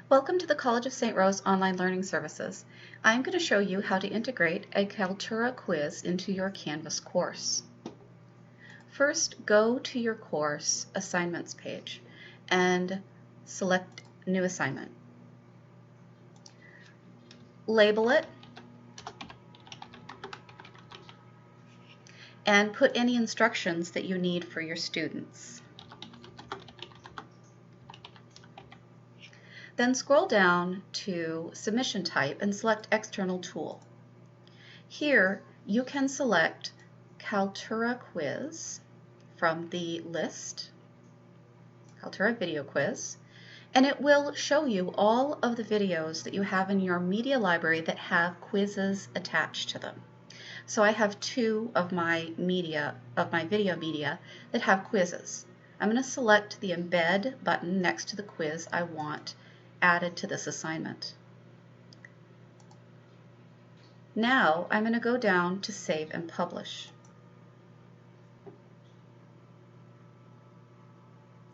Welcome to the College of St. Rose Online Learning Services. I'm going to show you how to integrate a Kaltura quiz into your Canvas course. First, go to your course assignments page and select New Assignment. Label it and put any instructions that you need for your students. Then scroll down to Submission Type and select External Tool. Here you can select Kaltura Quiz from the list, Kaltura Video Quiz, and it will show you all of the videos that you have in your media library that have quizzes attached to them. So I have two of my video media that have quizzes. I'm going to select the Embed button next to the quiz I want added to this assignment. Now I'm going to go down to Save and Publish.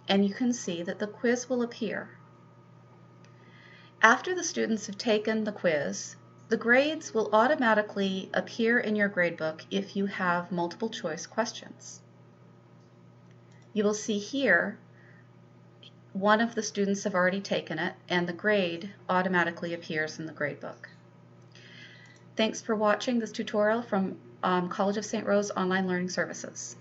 And you can see that the quiz will appear. After the students have taken the quiz, the grades will automatically appear in your gradebook if you have multiple choice questions. You will see here one of the students have already taken it, and the grade automatically appears in the gradebook. Thanks for watching this tutorial from College of St. Rose Online Learning Services.